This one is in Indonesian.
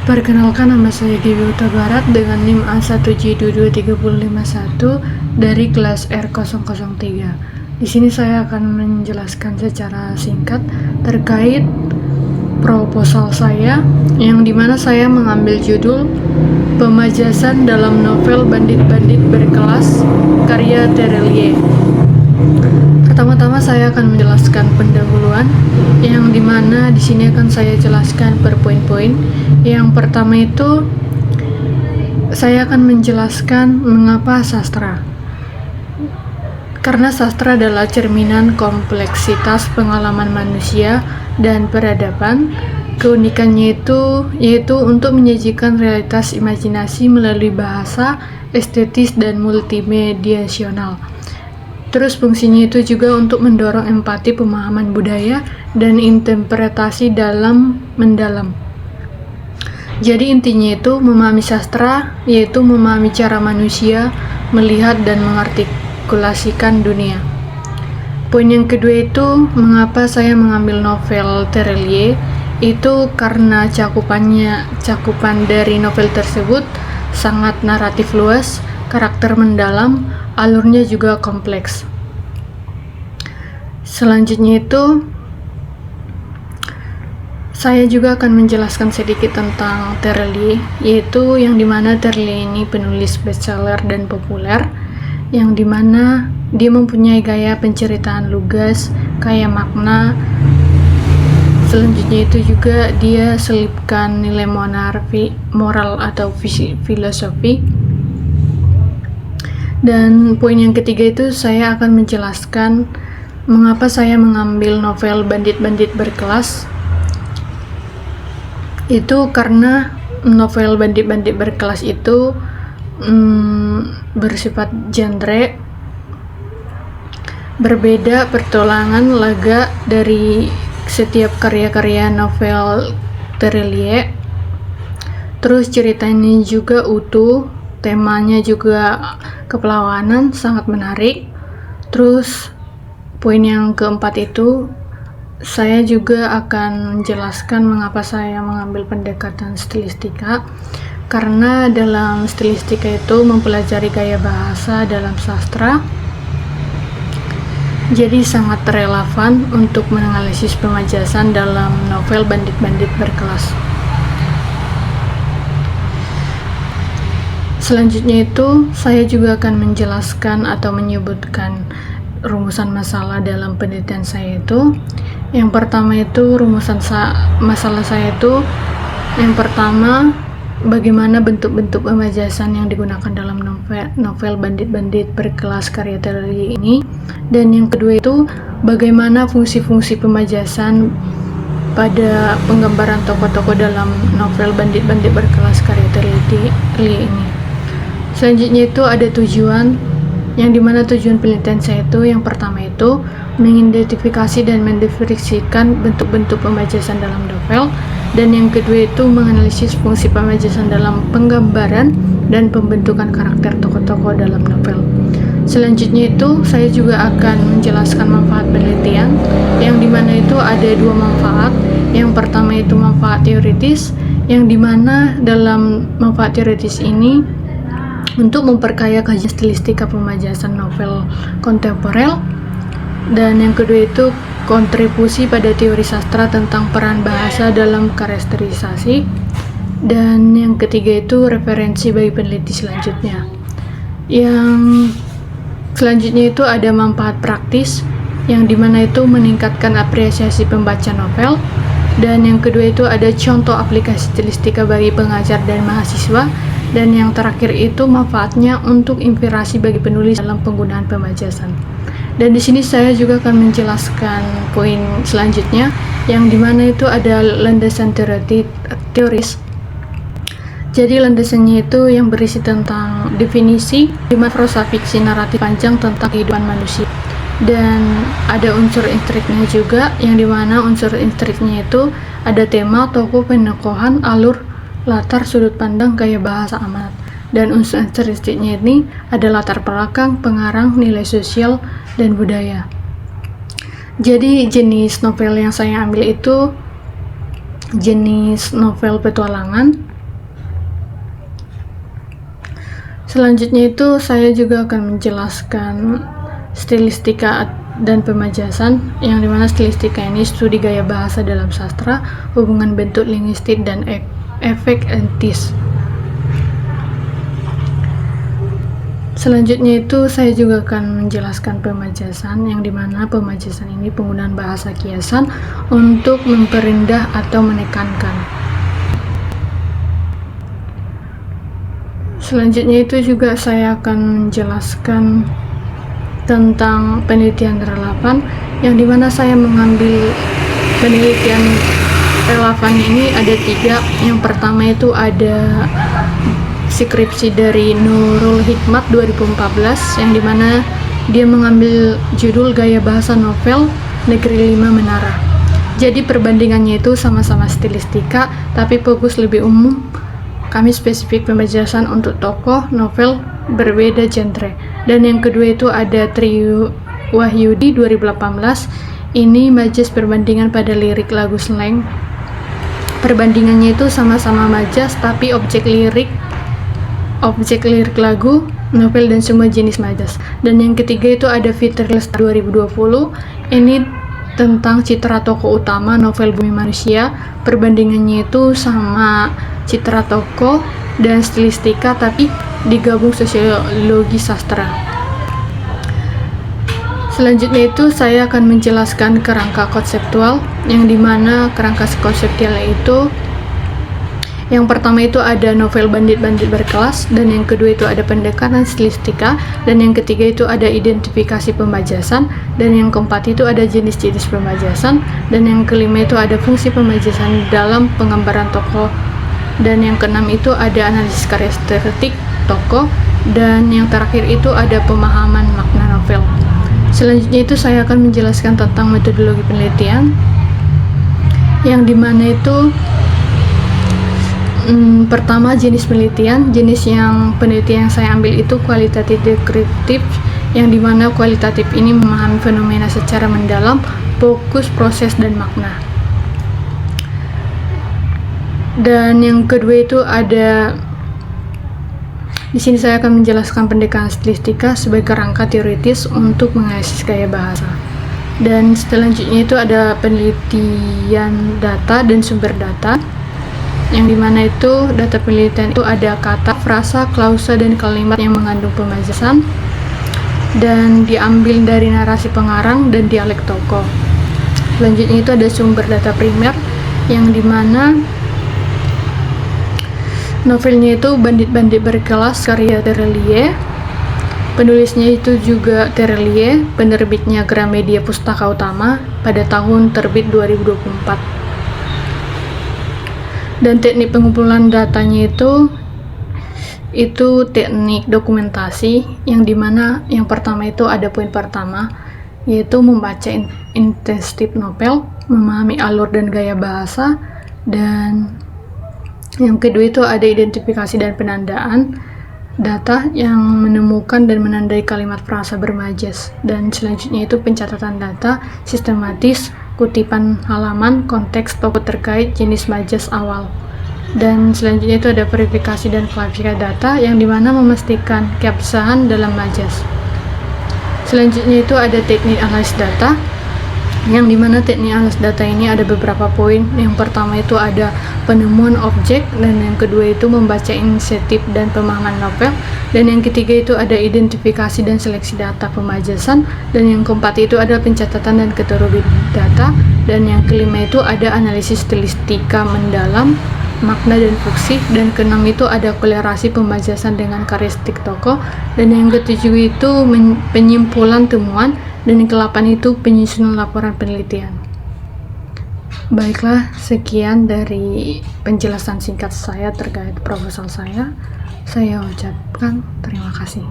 Perkenalkan, nama saya Dewi Huta Barat dengan NIM A1J22351 dari kelas R003. Di sini saya akan menjelaskan secara singkat terkait proposal saya, yang dimana saya mengambil judul Pemajasan dalam novel Bandit-Bandit Berkelas karya Terelie. Pertama-tama saya akan menjelaskan pendahuluan, yang dimana di sini akan saya jelaskan per poin-poin. Yang pertama itu saya akan menjelaskan mengapa sastra. Karena sastra adalah cerminan kompleksitas pengalaman manusia dan peradaban. Keunikannya itu yaitu untuk menyajikan realitas imajinasi melalui bahasa, estetis, dan multimediasional. Terus fungsinya itu juga untuk mendorong empati, pemahaman budaya, dan interpretasi dalam mendalam. Jadi intinya itu memahami sastra, yaitu memahami cara manusia melihat dan mengartikulasikan dunia. Poin yang kedua itu, mengapa saya mengambil novel Terelie, itu karena cakupan dari novel tersebut sangat naratif luas, karakter mendalam, alurnya juga kompleks. Selanjutnya itu saya juga akan menjelaskan sedikit tentang Terelie, yaitu yang dimana Terelie ini penulis bestseller dan populer, yang dimana dia mempunyai gaya penceritaan lugas, kaya makna. Selanjutnya itu juga dia selipkan nilai moral atau filosofi. Dan poin yang ketiga itu saya akan menjelaskan mengapa saya mengambil novel Bandit-Bandit Berkelas. Itu karena novel Bandit-Bandit Berkelas itu bersifat genre, berbeda pertolongan laga dari setiap karya-karya novel Terelie. Terus ceritanya juga utuh, temanya juga kepelawanan, sangat menarik. Terus poin yang keempat itu saya juga akan menjelaskan mengapa saya mengambil pendekatan stilistika, karena dalam stilistika itu mempelajari gaya bahasa dalam sastra, jadi sangat relevan untuk menganalisis pemajasan dalam novel Bandit-Bandit Berkelas. Selanjutnya itu saya juga akan menjelaskan atau menyebutkan rumusan masalah dalam penelitian saya itu. Yang pertama itu rumusan masalah saya itu, yang pertama, bagaimana bentuk-bentuk pemajasan yang digunakan dalam novel Bandit-Bandit Berkelas karya Terelie ini. Dan yang kedua itu, bagaimana fungsi-fungsi pemajasan pada penggambaran tokoh-tokoh dalam novel Bandit-Bandit Berkelas karya Terelie ini. Selanjutnya itu ada tujuan, yang dimana tujuan penelitian saya itu yang pertama itu mengidentifikasi dan mendefinisikan bentuk-bentuk pemajasan dalam novel, dan yang kedua itu menganalisis fungsi pemajasan dalam penggambaran dan pembentukan karakter tokoh-tokoh dalam novel. Selanjutnya itu saya juga akan menjelaskan manfaat penelitian, yang dimana itu ada dua manfaat. Yang pertama itu manfaat teoritis, yang dimana dalam manfaat teoritis ini untuk memperkaya kajian stilistika pemajasan novel kontemporer. Dan yang kedua itu kontribusi pada teori sastra tentang peran bahasa dalam karakterisasi. Dan yang ketiga itu referensi bagi peneliti selanjutnya. Yang selanjutnya itu ada manfaat praktis, yang dimana itu meningkatkan apresiasi pembaca novel. Dan yang kedua itu ada contoh aplikasi stilistika bagi pengajar dan mahasiswa. Dan yang terakhir itu manfaatnya untuk inspirasi bagi penulis dalam penggunaan pemajasan. Dan di sini saya juga akan menjelaskan poin selanjutnya, yang dimana itu ada landasan teoris. Jadi landasannya itu yang berisi tentang definisi, dimana prosa fiksi naratif panjang tentang kehidupan manusia. Dan ada unsur intriknya juga, yang dimana unsur intriknya itu ada tema, tokoh, penokohan, alur, latar, sudut pandang, gaya bahasa, amanat. Dan unsur intrinstiknya ini ada latar belakang, pengarang, nilai sosial, dan budaya. Jadi jenis novel yang saya ambil itu jenis novel petualangan, Selanjutnya itu saya juga akan menjelaskan stilistika dan pemajasan, yang dimana stilistika ini studi gaya bahasa dalam sastra, hubungan bentuk linguistik, dan efek etis. Selanjutnya itu saya juga akan menjelaskan pemajasan, yang dimana pemajasan ini penggunaan bahasa kiasan untuk memperindah atau menekankan. Selanjutnya itu juga saya akan menjelaskan tentang penelitian relevan, yang dimana saya mengambil penelitian relevan ini ada 3. Yang pertama itu ada skripsi dari Nurul Hikmat 2014, yang dimana dia mengambil judul Gaya Bahasa Novel Negeri 5 Menara. Jadi perbandingannya itu sama-sama stilistika, tapi fokus lebih umum. Kami spesifik pemajasan untuk tokoh novel berbeda genre. Dan yang kedua itu ada Tri Wahyudi 2018. Ini majas perbandingan pada lirik lagu slang. Perbandingannya itu sama-sama majas, tapi objek lirik lagu, novel, dan semua jenis majas. Dan yang ketiga itu ada Fitri Lestari 2020. Ini tentang citra tokoh utama novel Bumi Manusia. Perbandingannya itu sama citra tokoh dan stilistika, tapi digabung sosiologi sastra. Selanjutnya itu saya akan menjelaskan kerangka konseptual, yang dimana kerangka konseptual itu yang pertama itu ada novel bandit-bandit berkelas, dan yang kedua itu ada pendekatan stilistika, dan yang ketiga itu ada identifikasi pemajasan, dan yang keempat itu ada jenis-jenis pemajasan, dan yang kelima itu ada fungsi pemajasan dalam penggambaran tokoh, dan yang keenam itu ada analisis karakteristik tokoh, dan yang terakhir itu ada pemahaman makna novel. Selanjutnya itu saya akan menjelaskan tentang metodologi penelitian, yang dimana itu pertama jenis penelitian. Penelitian yang saya ambil itu kualitatif deskriptif, yang dimana kualitatif ini memahami fenomena secara mendalam, fokus, proses, dan makna. Dan yang kedua itu ada di sini saya akan menjelaskan pendekatan stilistika sebagai kerangka teoritis untuk menganalisis gaya bahasa. Dan selanjutnya itu ada penelitian data dan sumber data, yang dimana itu data penelitian itu ada kata, frasa, klausa, dan kalimat yang mengandung pemajasan, dan diambil dari narasi pengarang dan dialek tokoh. Selanjutnya itu ada sumber data primer, yang dimana novelnya itu Bandit-Bandit Berkelas karya Terelie, penulisnya itu juga Terelie, penerbitnya Gramedia Pustaka Utama pada tahun terbit 2024. Dan teknik pengumpulan datanya itu teknik dokumentasi, yang dimana yang pertama itu ada poin pertama, yaitu membaca intensif novel, memahami alur dan gaya bahasa, dan yang kedua itu ada identifikasi dan penandaan data yang menemukan dan menandai kalimat frasa bermajas, dan selanjutnya itu pencatatan data sistematis, kutipan halaman, konteks tokoh terkait, jenis majas awal. Dan selanjutnya itu ada verifikasi dan klasifikasi data, yang dimana memastikan keabsahan dalam majas. Selanjutnya itu ada teknik analisis data, yang dimana teknik analisis data ini ada beberapa poin. Yang pertama itu ada penemuan objek, dan yang kedua itu membaca insentif dan pemahaman novel, dan yang ketiga itu ada identifikasi dan seleksi data pemajasan, dan yang keempat itu ada pencatatan dan kategori data, dan yang kelima itu ada analisis stilistika mendalam, makna dan fungsi, dan keenam itu ada kolerasi pemajasan dengan karakteristik tokoh, dan yang ketujuh itu penyimpulan temuan, dan yang ke-8 itu penyusunan laporan penelitian. Baiklah, sekian dari penjelasan singkat saya terkait proposal saya. Saya ucapkan terima kasih.